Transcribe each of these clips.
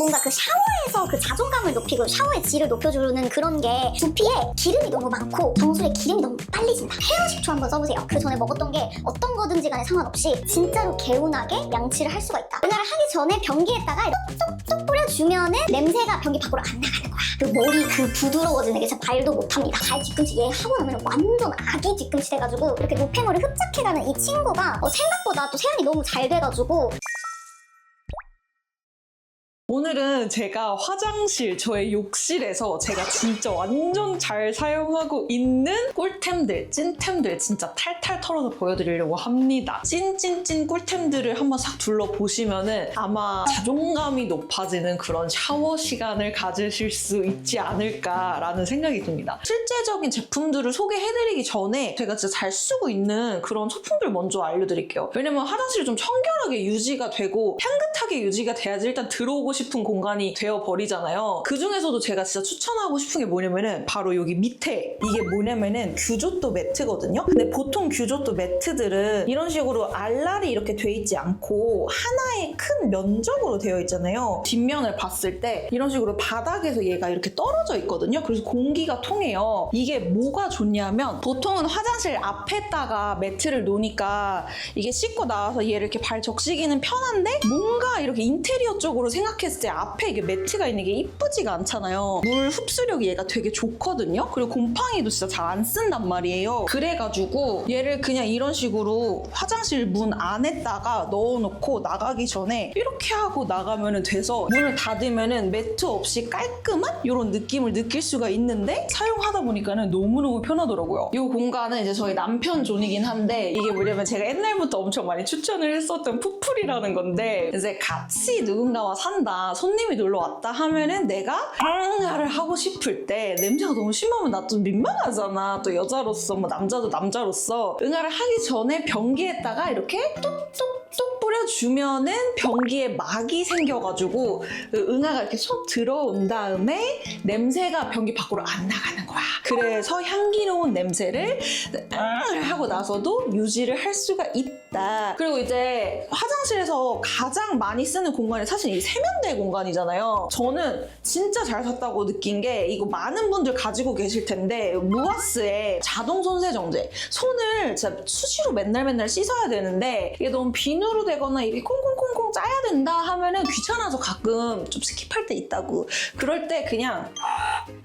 뭔가 그 샤워에서 그 자존감을 높이고 샤워의 질을 높여주는 그런 게 두피에 기름이 너무 많고 정수리에 기름이 너무 빨리 진다. 헤어 식초 한번 써보세요. 그 전에 먹었던 게 어떤 거든지 간에 상관없이 진짜로 개운하게 양치를 할 수가 있다. 응아를 하기 전에 변기에다가 쏙쏙쏙 뿌려주면은 냄새가 변기 밖으로 안 나가는 거야. 그 머리 그 부드러워지는 게 진짜 말도 못합니다. 발 뒤꿈치 얘 하고 나면 완전 아기 뒤꿈치 돼가지고 이렇게 노폐물을 흡착해가는 이 친구가 생각보다 또 세안이 너무 잘 돼가지고. 오늘은 제가 화장실, 저의 욕실에서 제가 진짜 완전 잘 사용하고 있는 꿀템들, 찐템들 진짜 탈탈 털어서 보여드리려고 합니다. 찐찐찐 꿀템들을 한번 싹 둘러보시면은 아마 자존감이 높아지는 그런 샤워 시간을 가지실 수 있지 않을까라는 생각이 듭니다. 실제적인 제품들을 소개해드리기 전에 제가 진짜 잘 쓰고 있는 그런 소품들 먼저 알려드릴게요. 왜냐면 화장실이 좀 청결하게 유지가 되고 향긋하게 유지가 돼야지 일단 들어오고 싶은 공간이 되어버리잖아요. 그 중에서도 제가 진짜 추천하고 싶은 게 뭐냐면은 바로 여기 밑에 이게 뭐냐면은 규조토 매트거든요. 근데 보통 규조토 매트들은 이런 식으로 알알이 이렇게 돼 있지 않고 하나의 큰 면적으로 되어 있잖아요. 뒷면을 봤을 때 이런 식으로 바닥에서 얘가 이렇게 떨어져 있거든요. 그래서 공기가 통해요. 이게 뭐가 좋냐면 보통은 화장실 앞에다가 매트를 놓으니까 이게 씻고 나와서 얘를 이렇게 발 적시기는 편한데 뭔가 이렇게 인테리어 쪽으로 생각했을 때 앞에 이게 매트가 있는 게 이쁘지가 않잖아요. 물 흡수력이 얘가 되게 좋거든요. 그리고 곰팡이도 진짜 잘 안 쓴단 말이에요. 그래가지고 얘를 그냥 이런 식으로 화장실 문 안에다가 넣어놓고 나가기 전에 이렇게 하고 나가면 돼서 문을 닫으면 매트 없이 깔끔한 이런 느낌을 느낄 수가 있는데 사용하다 보니까는 너무너무 편하더라고요. 이 공간은 이제 저희 남편 존이긴 한데 이게 뭐냐면 제가 옛날부터 엄청 많이 추천을 했었던 푸풀이라는 건데 이제 같이 누군가와 산다, 손님이 놀러 왔다 하면은 내가 응아를 하고 싶을 때 냄새가 너무 심하면 나 좀 민망하잖아. 또 여자로서 뭐 남자도 남자로서 응아를 하기 전에 변기에다가 이렇게 뚝뚝뚝 뿌려주면은 변기에 막이 생겨가지고 응아가 이렇게 쏙 들어온 다음에 냄새가 변기 밖으로 안 나가는 거야. 그래서 향기로운 냄새를 하고 나서도 유지를 할 수가 있다. 그리고 이제 화장실에서 가장 많이 쓰는 공간이 사실 이 세면대 공간이잖아요. 저는 진짜 잘 샀다고 느낀 게 이거 많은 분들 가지고 계실 텐데 루아스의 자동 손세정제. 손을 진짜 수시로 맨날 씻어야 되는데 이게 너무 비누로 되거나 이렇게 콩콩콩콩 짜야 된다 하면은 귀찮아서 가끔 좀 스킵할 때 있다고. 그럴 때 그냥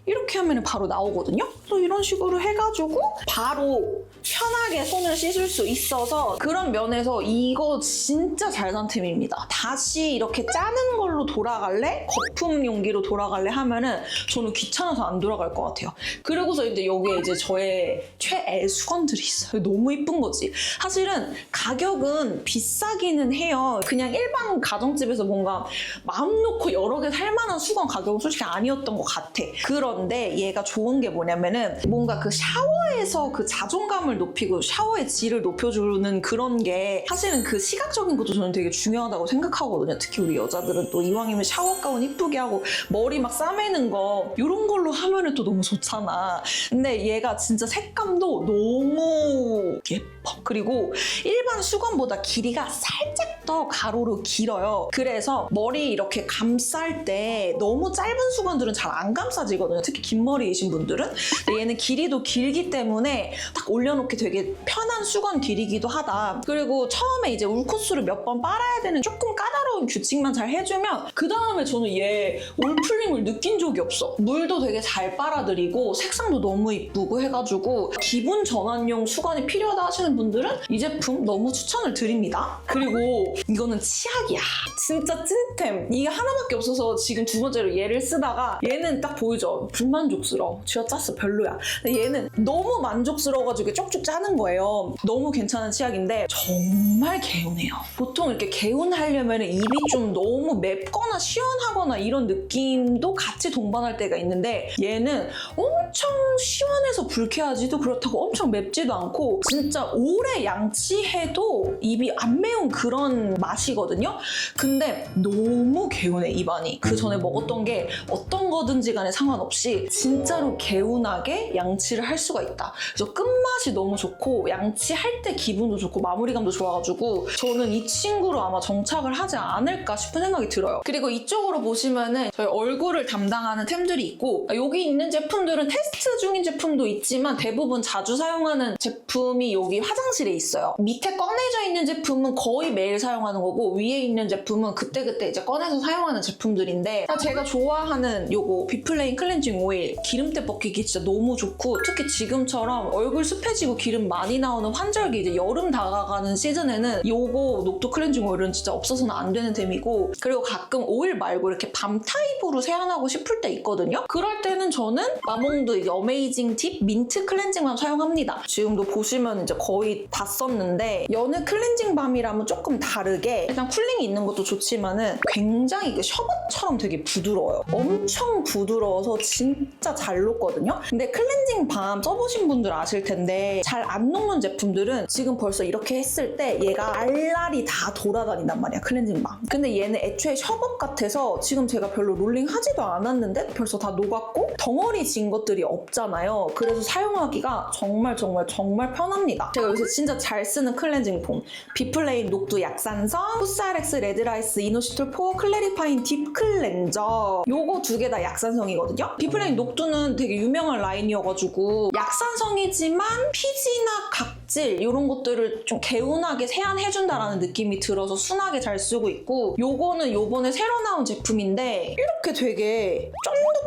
이렇게 하면 바로 나오거든요. 그래서 이런 식으로 해가지고 바로 편하게 손을 씻을 수 있어서 그런 면에서 이거 진짜 잘 산 템입니다. 다시 이렇게 짜는 걸로 돌아갈래? 거품 용기로 돌아갈래? 하면은 저는 귀찮아서 안 돌아갈 것 같아요. 그리고서 이제 여기에 이제 저의 최애 수건들이 있어요. 너무 이쁜 거지. 사실은 가격은 비싸기는 해요. 그냥 일반 가정집에서 뭔가 마음 놓고 여러 개 살 만한 수건 가격은 솔직히 아니었던 것 같아. 그런데 얘가 좋은 게 뭐냐면은 뭔가 그 샤워에서 그 자존감을 높이고 샤워의 질을 높여주는 그런 게 사실은 그 시각적인 것도 저는 되게 중요하다고 생각하거든요. 특히 우리 여자들은 또 이왕이면 샤워 가운 이쁘게 하고 머리 막 싸매는 거 이런 걸로 하면은 또 너무 좋잖아. 근데 얘가 진짜 색감도 너무 예뻐. 그리고 일반 수건보다 길이가 살짝 더 가로로 길어요. 그래서 머리 이렇게 감쌀 때 너무 짧은 수건들은 잘 안 감싸지거든요. 특히 긴 머리이신 분들은. 근데 얘는 길이도 길기 때문에 딱 올려놓기 되게 편한 수건 길이기도 하다. 그리고 처음에 이제 울코스를 몇 번 빨아야 되는 조금 까다로운 규칙만 잘 해주면 그 다음에 저는 얘 올풀림을 느낀 적이 없어. 물도 되게 잘 빨아들이고 색상도 너무 이쁘고 해가지고 기분 전환용 수건이 필요하다 하시는 분들은 이 제품 너무 추천을 드립니다. 그리고 이거는 치약이야. 진짜 찐템. 이게 하나밖에 없어서 지금 두 번째로 얘를 쓰다가 얘는 딱 보이죠? 불만족스러워. 쥐어짰어. 별로야. 근데 얘는 너무 만족스러워가지고 쪽쪽 짜는 거예요. 너무 괜찮은 치약인데 정말 개운해요. 보통 이렇게 개운하려면 입이 좀 너무 맵거나 시원하거나 이런 느낌도 같이 동반할 때가 있는데 얘는 엄청 시원해서 불쾌하지도 그렇다고 엄청 맵지도 않고 진짜 오래 양치해도 입이 안 매운 그런 한 맛이거든요. 근데 너무 개운해, 입안이. 그 전에 먹었던 게 어떤 거든지 간에 상관없이 진짜로 개운하게 양치를 할 수가 있다. 그래서 끝맛이 너무 좋고 양치할 때 기분도 좋고 마무리감도 좋아가지고 저는 이 친구로 아마 정착을 하지 않을까 싶은 생각이 들어요. 그리고 이쪽으로 보시면은 저희 얼굴을 담당하는 템들이 있고, 여기 있는 제품들은 테스트 중인 제품도 있지만 대부분 자주 사용하는 제품이 여기 화장실에 있어요. 밑에 꺼내져 있는 제품은 거의 매일 사용하는 거고, 위에 있는 제품은 그때그때 이제 꺼내서 사용하는 제품들인데, 제가 좋아하는 요거 비플레인 클렌징 오일 기름때 벗기기 진짜 너무 좋고, 특히 지금처럼 얼굴 습해지고 기름 많이 나오는 환절기, 이제 여름 다가가는 시즌에는 요거 녹두 클렌징 오일은 진짜 없어서는 안 되는 템이고, 그리고 가끔 오일 말고 이렇게 밤 타입으로 세안하고 싶을 때 있거든요. 그럴 때는 저는 마몽드 이제 어메이징 딥 민트 클렌징 밤 사용합니다. 지금도 보시면 이제 거의 다 썼는데, 여느 클렌징 밤이라면 조금 다르게 일단 쿨링이 있는 것도 좋지만은 굉장히 그 셔벗처럼 되게 부드러워요. 엄청 부드러워서 진짜 잘 녹거든요. 근데 클렌징 밤 써보신 분들 아실 텐데 잘 안 녹는 제품들은 지금 벌써 이렇게 했을 때 얘가 알알이 다 돌아다닌단 말이야, 클렌징 밤. 근데 얘는 애초에 셔벗 같아서 지금 제가 별로 롤링 하지도 않았는데 벌써 다 녹았고 덩어리 진 것들이 없잖아요. 그래서 사용하기가 정말 편합니다. 제가 요새 진짜 잘 쓰는 클렌징 폼, 비플레인 녹두 약산성, 푸스알엑스 레드라이스 이노시톨 포어 클래리파인 딥 클렌저. 요거 두 개 다 약산성이거든요. 비플레인 녹두는 되게 유명한 라인이어가지고 약산성이지만 피지나 각질 이런 것들을 좀 개운하게 세안해준다라는 느낌이 들어서 순하게 잘 쓰고 있고, 요거는 요번에 새로 나온 제품인데 이렇게 되게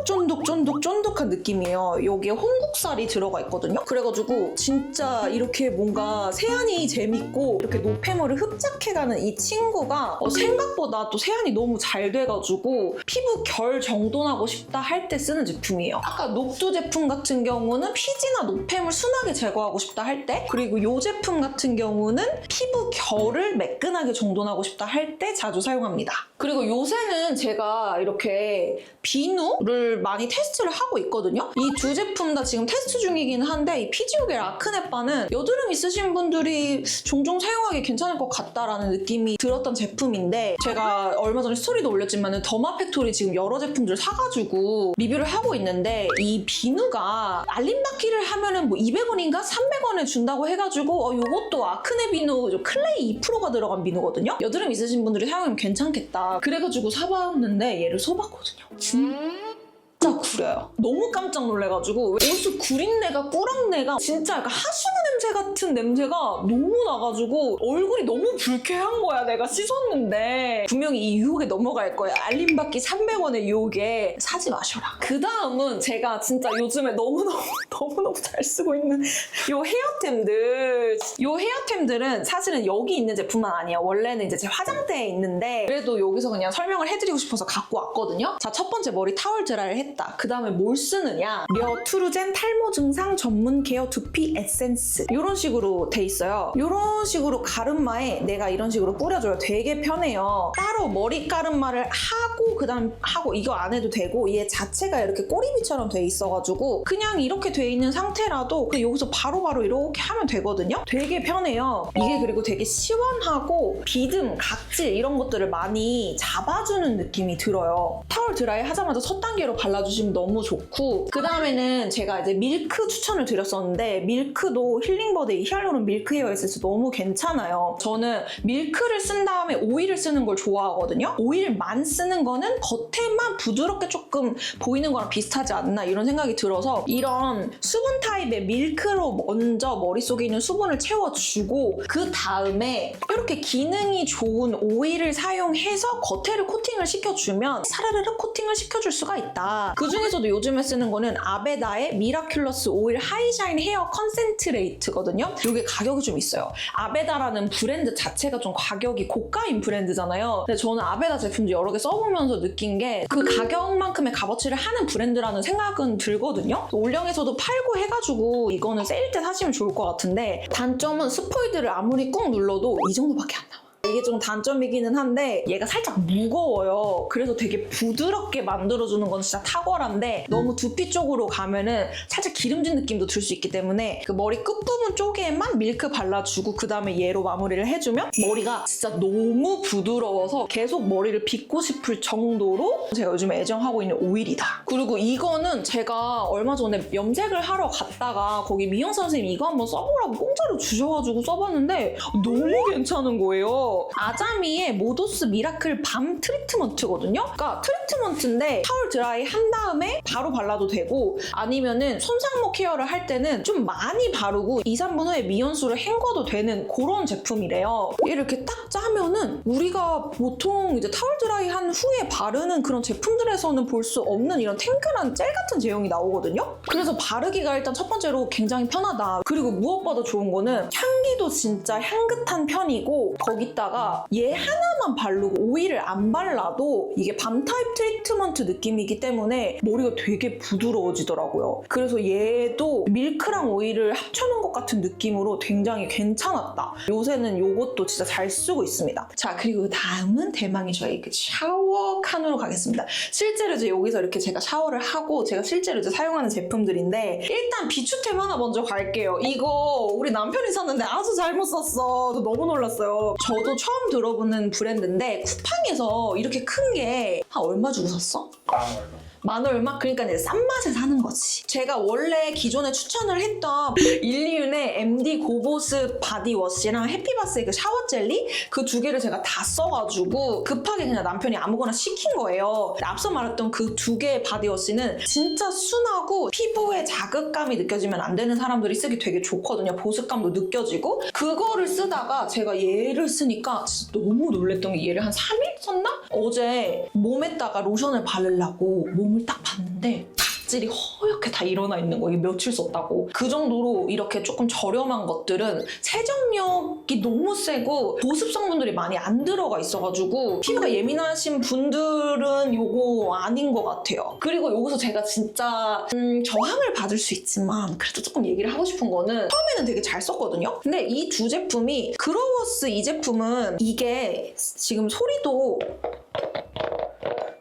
쫀득한 느낌이에요. 여기에 홍국살이 들어가 있거든요. 그래가지고 진짜 이렇게 뭔가 세안이 재밌고 이렇게 노폐물을 흡착해가는 이 친구가 생각보다 또 세안이 너무 잘 돼가지고 피부 결 정돈하고 싶다 할 때 쓰는 제품이에요. 아까 녹두 제품 같은 경우는 피지나 노폐물 순하게 제거하고 싶다 할 때, 그리고 이 제품 같은 경우는 피부 결을 매끈하게 정돈하고 싶다 할 때 자주 사용합니다. 그리고 요새는 제가 이렇게 비누를 많이 테스트를 하고 있거든요. 이 두 제품 다 지금 테스트 중이긴 한데, 이 피지오겔 아크네바는 여드름 있으신 분들이 종종 사용하기 괜찮을 것 같다라는 느낌이 들었던 제품인데, 제가 얼마 전에 스토리도 올렸지만 더마팩토리 지금 여러 제품들 사가지고 리뷰를 하고 있는데, 이 비누가 알림받기를 하면은 뭐 200원인가 300원에 준다고 해가지고 요것도 아크네 비누 클레이 2%가 들어간 비누거든요. 여드름 있으신 분들이 사용하면 괜찮겠다 그래가지고 사봤는데 얘를 써봤거든요. 진짜 구려요. 너무 깜짝 놀래가지고 어디서 구린내가 꾸락내가 진짜 약간 하수구 냄새 같은 냄새가 너무 나가지고 얼굴이 너무 불쾌한 거야. 내가 씻었는데 분명히 이 유혹에 넘어갈 거야. 알림받기 300원의 유혹에 사지 마셔라. 그 다음은 제가 진짜 요즘에 너무너무 잘 쓰고 있는 요 헤어템들. 요 헤어템들은 사실은 여기 있는 제품만 아니에요. 원래는 이제 제 화장대에 있는데 그래도 여기서 그냥 설명을 해드리고 싶어서 갖고 왔거든요. 자, 첫 번째 머리 타월 드라이를 했다. 그 다음에 뭘 쓰느냐, 려투르젠 탈모 증상 전문 케어 두피 에센스, 이런 식으로 돼 있어요. 이런 식으로 가르마에 내가 이런 식으로 뿌려줘요. 되게 편해요. 따로 머리 가르마를 하고 그다음 하고 이거 안 해도 되고, 얘 자체가 이렇게 꼬리빗처럼 돼 있어가지고 그냥 이렇게 돼 있는 상태라도 그냥 여기서 바로바로 이렇게 하면 되거든요. 되게 편해요. 이게 그리고 되게 시원하고 비듬, 각질 이런 것들을 많이 잡아주는 느낌이 들어요. 타월 드라이 하자마자 첫 단계로 발라주시면 너무 좋고, 그 다음에는 제가 이제 밀크 추천을 드렸었는데, 밀크도 힐링버드의 히알루론 밀크 헤어 에센스 너무 괜찮아요. 저는 밀크를 쓴 다음에 오일을 쓰는 걸 좋아하거든요. 오일만 쓰는 거는 겉에만 부드럽게 조금 보이는 거랑 비슷하지 않나 이런 생각이 들어서, 이런 수분 타입의 밀크로 먼저 머릿속에 있는 수분을 채워주고 그 다음에 이렇게 기능이 좋은 오일을 사용해서 겉에를 코팅을 시켜주면 사르르르 코팅을 시켜줄 수가 있다. 그 중에서도 요즘에 쓰는 거는 아베다의 미라큘러스 오일 하이샤인 헤어 컨센트레이트거든요. 이게 가격이 좀 있어요. 아베다라는 브랜드 자체가 좀 가격이 고가인 브랜드잖아요. 근데 저는 아베다 제품도 여러 개 써보면서 느낀 게 그 가격만큼의 값어치를 하는 브랜드라는 생각은 들거든요. 올영에서도 팔고 해가지고 이거는 세일 때 사시면 좋을 것 같은데, 단점은 스포이드를 아무리 꾹 눌러도 이 정도밖에 안 나와. 이게 좀 단점이기는 한데 얘가 살짝 무거워요. 그래서 되게 부드럽게 만들어주는 건 진짜 탁월한데 너무 두피 쪽으로 가면은 살짝 기름진 느낌도 들 수 있기 때문에 그 머리 끝부분 쪽에만 밀크 발라주고 그 다음에 얘로 마무리를 해주면 머리가 진짜 너무 부드러워서 계속 머리를 빗고 싶을 정도로 제가 요즘에 애정하고 있는 오일이다. 그리고 이거는 제가 얼마 전에 염색을 하러 갔다가 거기 미용 선생님이 이거 한번 써보라고 공짜로 주셔가지고 써봤는데 너무 괜찮은 거예요. 아자미의 모도스 미라클 밤 트리트먼트거든요. 그러니까 트리트먼트인데 타월 드라이 한 다음에 바로 발라도 되고 아니면은 손상모 케어를 할 때는 좀 많이 바르고 2, 3분 후에 미온수를 헹궈도 되는 그런 제품이래요. 얘를 이렇게 딱 짜면은 우리가 보통 이제 타월 드라이 한 후에 바르는 그런 제품들에서는 볼 수 없는 이런 탱글한 젤 같은 제형이 나오거든요. 그래서 바르기가 일단 첫 번째로 굉장히 편하다. 그리고 무엇보다 좋은 거는 향기도 진짜 향긋한 편이고 거기다가 얘 하나만 바르고 오일을 안 발라도 이게 밤 타입 트리트먼트 느낌이기 때문에 머리가 되게 부드러워지더라고요. 그래서 얘도 밀크랑 오일을 합쳐놓은 것 같은 느낌으로 굉장히 괜찮았다. 요새는 요것도 진짜 잘 쓰고 있습니다. 자, 그리고 다음은 대망의 저희 그 샤워 칸으로 가겠습니다. 실제로 이제 여기서 이렇게 제가 샤워를 하고 제가 실제로 이제 사용하는 제품들인데 일단 비추템 하나 먼저 갈게요. 이거 우리 남편이 샀는데 아주 잘못 샀어. 저 너무 놀랐어요. 저도 처음 들어보는 브랜드인데 쿠팡에서 이렇게 큰 게 한 얼마 주고 샀어? 만 얼마? 그러니까 이제 싼 맛에 사는 거지. 제가 원래 기존에 추천을 했던 일리윤의 MD 고보스 바디워시랑 해피바스의 그 샤워 젤리 그 두 개를 제가 다 써가지고 급하게 그냥 남편이 아무거나 시킨 거예요. 앞서 말했던 그 두 개의 바디워시는 진짜 순하고 피부에 자극감이 느껴지면 안 되는 사람들이 쓰기 되게 좋거든요. 보습감도 느껴지고 그거를 쓰다가 제가 얘를 쓰니까 진짜 너무 놀랬던 게 얘를 한 3일 썼나? 어제 몸에다가 로션을 바르려고 몸을 딱 봤는데 각질이 허옇게 다 일어나 있는 거예요. 며칠 썼다고. 그 정도로 이렇게 조금 저렴한 것들은 세정력이 너무 세고 보습 성분들이 많이 안 들어가 있어가지고 피부가 예민하신 분들은 요거 아닌 것 같아요. 그리고 여기서 제가 진짜 저항을 받을 수 있지만 그래도 조금 얘기를 하고 싶은 거는 처음에는 되게 잘 썼거든요. 근데 이 두 제품이 그로워스 이 제품은 이게 지금 소리도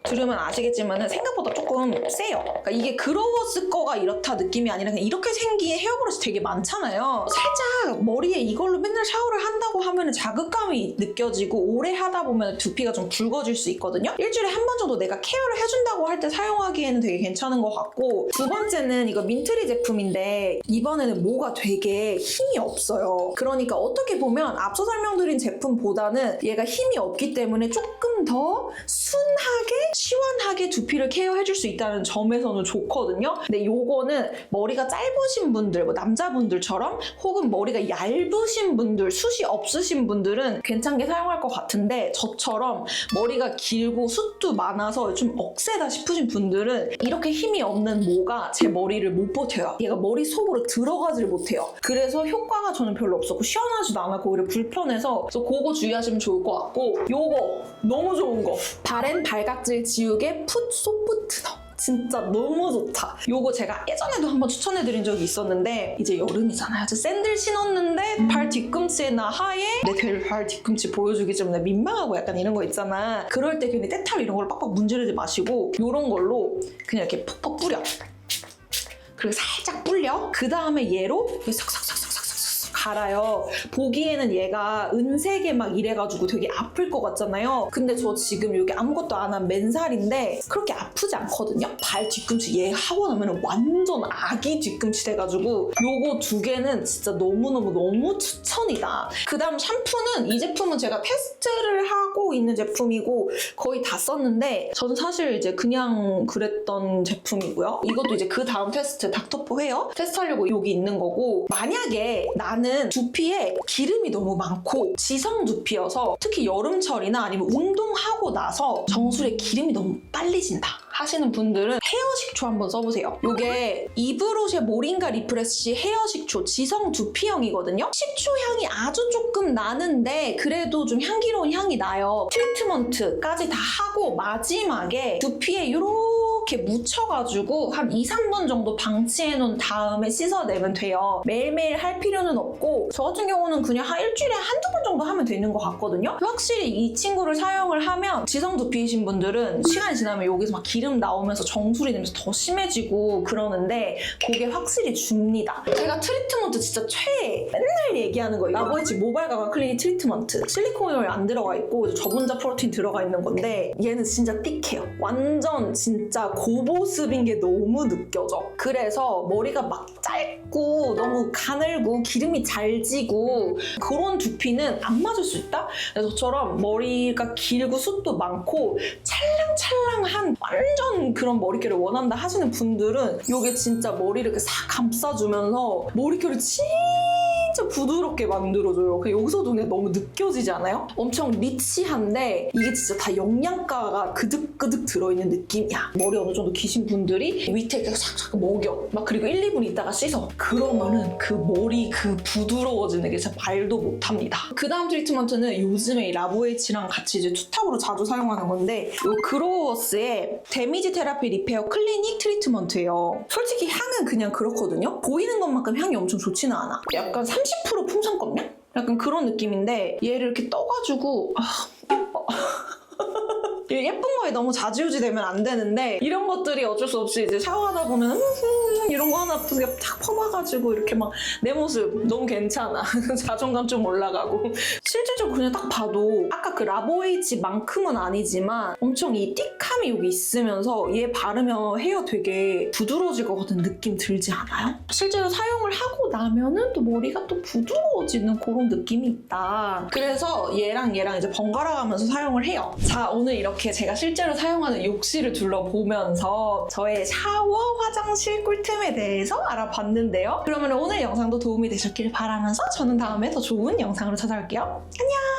들으면 아시겠지만 생각보다 조금 세요. 그러니까 이게 그로워스 거가 이렇다 느낌이 아니라 그냥 이렇게 생긴 헤어브러시 되게 많잖아요. 살짝 머리에 이걸로 맨날 샤워를 한다고 하면 자극감이 느껴지고 오래 하다 보면 두피가 좀 붉어질 수 있거든요. 일주일에 한 번 정도 내가 케어를 해준다고 할 때 사용하기에는 되게 괜찮은 것 같고 두 번째는 이거 민트리 제품인데 이번에는 뭐가 되게 힘이 없어요. 그러니까 어떻게 보면 앞서 설명드린 제품보다는 얘가 힘이 없기 때문에 조금 더 순하게 시원하게 두피를 케어해줄 수 있다는 점에서는 좋거든요. 근데 요거는 머리가 짧으신 분들, 뭐 남자분들처럼 혹은 머리가 얇으신 분들, 숱이 없으신 분들은 괜찮게 사용할 것 같은데 저처럼 머리가 길고 숱도 많아서 좀 억세다 싶으신 분들은 이렇게 힘이 없는 모가 제 머리를 못 버텨요. 얘가 머리 속으로 들어가질 못해요. 그래서 효과가 저는 별로 없었고 시원하지도 않았고 오히려 불편해서 그래서 그거 주의하시면 좋을 것 같고 요거 너무 좋은 거 바렌 발각질 지우개 풋 소프트너 진짜 너무 좋다. 요거 제가 예전에도 한번 추천해드린 적이 있었는데 이제 여름이잖아요. 저 샌들 신었는데 발 뒤꿈치나 하에 내 발 뒤꿈치 보여주기 때문에 민망하고 약간 이런 거 있잖아. 그럴 때 괜히 때타올 이런 걸 빡빡 문지르지 마시고 요런 걸로 그냥 이렇게 푹푹 뿌려. 그리고 살짝 불려. 그 다음에 얘로 싹싹싹싹 갈아요. 보기에는 얘가 은색에 막 이래가지고 되게 아플 것 같잖아요. 근데 저 지금 여기 아무것도 안 한 맨살인데 그렇게 아프지 않거든요. 발 뒤꿈치 얘 하고 나면 완전 아기 뒤꿈치 돼가지고 요거 두 개는 진짜 너무 추천이다. 그 다음 샴푸는 이 제품은 제가 테스트를 하고 있는 제품이고 거의 다 썼는데 저는 사실 이제 그냥 그랬던 제품이고요. 이것도 이제 그 다음 테스트 닥터포 헤어 테스트하려고 여기 있는 거고 만약에 나는 두피에 기름이 너무 많고 지성 두피여서 특히 여름철이나 아니면 운동하고 나서 정수리에 기름이 너무 빨리 진다 하시는 분들은 헤어 식초 한번 써보세요. 이게 이브로쉐 모링가 리프레쉬 헤어 식초 지성 두피형이거든요. 식초 향이 아주 조금 나는데 그래도 좀 향기로운 향이 나요. 트리트먼트까지 다 하고 마지막에 두피에 이렇게 이렇게 묻혀가지고 한 2, 3분 정도 방치해놓은 다음에 씻어내면 돼요. 매일매일 할 필요는 없고 저 같은 경우는 그냥 한 일주일에 한두 번 정도 하면 되는 것 같거든요. 확실히 이 친구를 사용을 하면 지성 두피이신 분들은 시간이 지나면 여기서 막 기름 나오면서 정수리 냄새 더 심해지고 그러는데 그게 확실히 줍니다. 제가 트리트먼트 진짜 최애! 맨날 얘기하는 거예요. 라보에치 모발 강화 클리닉 트리트먼트. 실리콘오일 안 들어가 있고 저분자 프로틴 들어가 있는 건데 얘는 진짜 띡해요. 완전 진짜 고보습인 게 너무 느껴져. 그래서 머리가 막 짧고 너무 가늘고 기름이 잘 지고 그런 두피는 안 맞을 수 있다? 그래서 저처럼 머리가 길고 숱도 많고 찰랑찰랑한 완전 그런 머릿결을 원한다 하시는 분들은 이게 진짜 머리를 이렇게 싹 감싸주면서 머릿결을 진짜 부드럽게 만들어줘요. 여기서도 그냥 너무 느껴지지 않아요? 엄청 리치한데 이게 진짜 다 영양가가 그득그득 들어있는 느낌이야. 머리 어느 정도 기신 분들이 밑에 이렇게 싹싹 먹여. 막 그리고 1, 2분 있다가 씻어. 그러면은 그 머리 그 부드러워지는 게 진짜 말도 못합니다. 그 다음 트리트먼트는 요즘에 이 라보에이치랑 같이 이제 투탑으로 자주 사용하는 건데 이 그로워스의 데미지 테라피 리페어 클리닉 트리트먼트예요. 솔직히 향은 그냥 그렇거든요. 보이는 것만큼 향이 엄청 좋지는 않아. 약간 30% 풍선껌냥? 약간 그런 느낌인데 얘를 이렇게 떠가지고 예뻐. 예쁜 거에 너무 좌지우지되면 안 되는데 이런 것들이 어쩔 수 없이 이제 샤워하다 보면 이런 거 하나 그냥 탁 퍼봐가지고 이렇게 막 내 모습 너무 괜찮아. 자존감 좀 올라가고 실질적으로 그냥 딱 봐도 아까 그 라보에이치만큼은 아니지만 엄청 이 띡함이 여기 있으면서 얘 바르면 헤어 되게 부드러워질 것 같은 느낌 들지 않아요? 실제로 사용을 하고 나면은 또 머리가 또 부드러워지는 그런 느낌이 있다. 그래서 얘랑 이제 번갈아 가면서 사용을 해요. 자, 오늘 이렇게 제가 실제로 사용하는 욕실을 둘러보면서 저의 샤워, 화장실 꿀템에 대해서 알아봤는데요. 그러면 오늘 영상도 도움이 되셨길 바라면서 저는 다음에 더 좋은 영상으로 찾아올게요. 안녕!